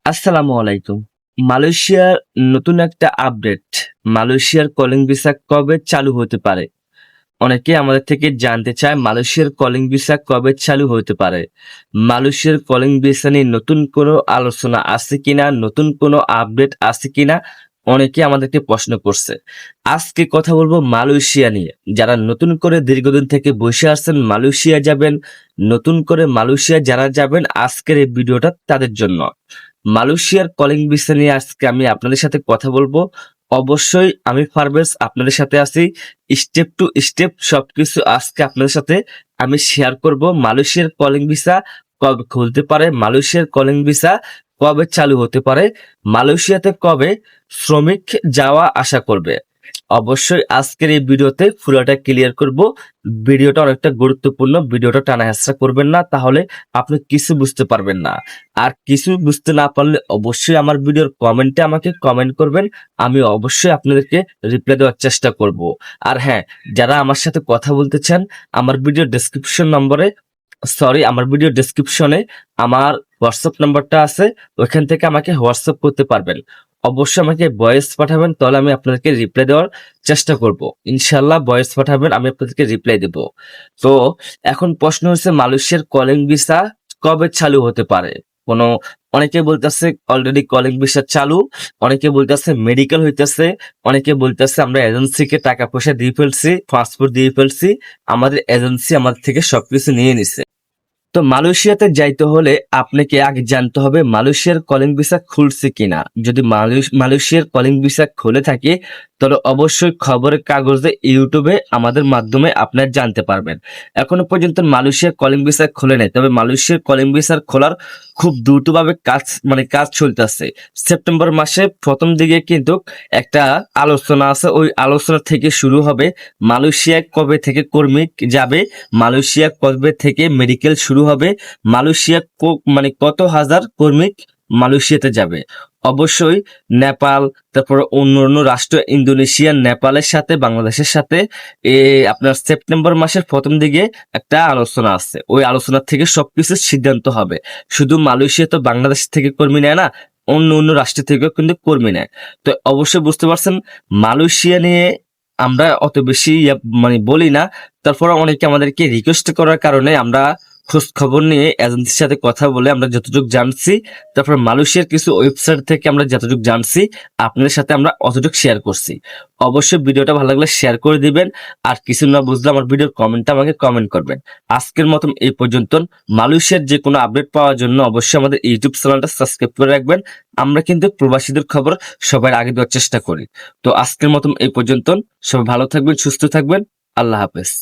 আসসালামু আলাইকুম। মালয়েশিয়ার নতুন একটা আপডেট। মালয়েশিয়ার কলিং ভিসা কবে চালু হতে পারে? অনেকে আমাদের থেকে জানতে চায় মালয়েশিয়ার কলিং ভিসা কবে চালু হতে পারে। মালয়েশিয়ার কলিং ভিসা নিয়ে নতুন কোনো আলোচনা আছে কিনা, নতুন কোনো আপডেট আছে কিনা, অনেকে আমাদেরকে প্রশ্ন করছে। আজকে কথা বলবো মালয়েশিয়া নিয়ে। যারা নতুন করে দীর্ঘদিন থেকে বসে আসছেন মালয়েশিয়া যাবেন, নতুন করে মালয়েশিয়া যারা যাবেন, আজকের এই ভিডিওটা তাদের জন্য। মালয়েশিয়ার কলিং ভিসা নিয়ে আজকে আমি আপনাদের সাথে কথা বলবো। অবশ্যই আমি পারভেজ আপনাদের সাথে আছি। স্টেপ টু স্টেপ সবকিছু আজকে আপনাদের সাথে আমি শেয়ার করব। মালয়েশিয়ার কলিং ভিসা কবে খুলতে পারে, মালয়েশিয়ার কলিং ভিসা কবে চালু হতে পারে, মালয়েশিয়াতে কবে শ্রমিক যাওয়া আসা করবে। অবশ্যই আজকের এই ভিডিওতে পুরোটা ক্লিয়ার করব। ভিডিওটা অনেকটা গুরুত্বপূর্ণ, ভিডিওটা টানা হেঁচড়া করবেন না, তাহলে আপনি কিছু বুঝতে পারবেন না। আর কিছু বুঝতে না পারলে অবশ্যই আমার ভিডিওর কমেন্টে আমাকে কমেন্ট করবেন, আমি অবশ্যই আপনাদেরকে রিপ্লাই দেওয়ার চেষ্টা করব। আর হ্যাঁ, যারা আমার সাথে কথা বলতে চান, আমার ভিডিও আমার ভিডিও ডেসক্রিপশনে আমার হোয়াটসঅ্যাপ নাম্বারটা আছে, ওইখান থেকে আমাকে হোয়াটসঅ্যাপ করতে পারবেন। অবশ্যই আমাকে ভয়েস পাঠাবেন, তাহলে আমি আপনাদেরকে রিপ্লাই দেওয়ার চেষ্টা করব। ইনশাল্লাহ ভয়েস পাঠাবেন, আমি আপনাদেরকে রিপ্লাই দেব। তো এখন প্রশ্ন হচ্ছে মালয়েশিয়ার কলিং ভিসা কবে চালু হতে পারে। কোনো অনেকে বলতেছে অলরেডি কলিং ভিসা চালু, অনেকে বলতেছে মেডিকেল হইতেছে, অনেকে বলতেছে আমরা এজেন্সিকে টাকা পয়সা দিয়ে ফেলছি, পাসপোর্ট দিয়ে ফেলছি, আমাদের এজেন্সি আমাদের থেকে সবকিছু নিয়ে নিছে। তো মালয়েশিয়াতে যাইতে হলে আপনাকে আগে জানতে হবে মালয়েশিয়ার কলিং ভিসা খুলছে কিনা। যদি মালয়েশিয়ার কলিং ভিসা খুলে থাকে, তাহলে অবশ্যই খবরের কাগজে, ইউটিউবে আমাদের মাধ্যমে আপনারা জানতে পারবেন। এখনো পর্যন্ত মালয়েশিয়ার কলিং ভিসা খুলে নেই, তবে মালয়েশিয়ার কলিং ভিসার খোলার খুব দ্রুতভাবে কাজ চলতেছে। সেপ্টেম্বর মাসে প্রথম দিকে কিন্তু একটা আলোচনা আছে, ওই আলোচনা থেকে শুরু হবে মালয়েশিয়ায় কবে থেকে কর্মী যাবে, মালয়েশিয়া কবে থেকে মেডিকেল শুরু হবে, মালয়েশিয়া কত হাজার কর্মী মালয়েশিয়াতে যাবে। অবশ্যই নেপাল, তারপর অন্য রাষ্ট্র ইন্দোনেশিয়া, নেপালের সাথে বাংলাদেশের সাথে আপনার সেপ্টেম্বর মাসের প্রথম দিকে একটা আলোচনা আছে, ওই আলোচনা থেকে সবকিছু সিদ্ধান্ত হবে। শুধু মালয়েশিয়া তো বাংলাদেশ থেকে কর্মী নেয় না, অন্য রাষ্ট্র থেকেও কিন্তু কর্মী নেয়। তো অবশ্যই বুঝতে পারছেন মালয়েশিয়া নিয়ে আমরা অত বেশি বলি না। তারপর অনেকে আমাদেরকে রিকোয়েস্ট করার কারণে আমরা খোঁজ খবর নিয়ে এজেন্সির সাথে কথা বলে আমরা যতটুকু জানছি, তারপর মালয়েশিয়ার কিছু ওয়েবসাইট থেকে আমরা যতটুকু জানছি আপনাদের সাথে আমরা অতটুকু শেয়ার করছি। অবশ্যই ভিডিওটা ভালো লাগলে শেয়ার করে দিবেন। আর কিছু না বুঝলে আমার ভিডিওর কমেন্টটা আমাকে কমেন্ট করবেন। আজকের মতন এই পর্যন্ত। মালয়েশিয়ার যে কোনো আপডেট পাওয়ার জন্য অবশ্যই আমাদের ইউটিউব চ্যানেলটা সাবস্ক্রাইব করে রাখবেন। আমরা কিন্তু প্রবাসীদের খবর সবার আগে দেওয়ার চেষ্টা করি। তো আজকের মতন এই পর্যন্ত। সবাই ভালো থাকবেন, সুস্থ থাকবেন। আল্লাহ হাফেজ।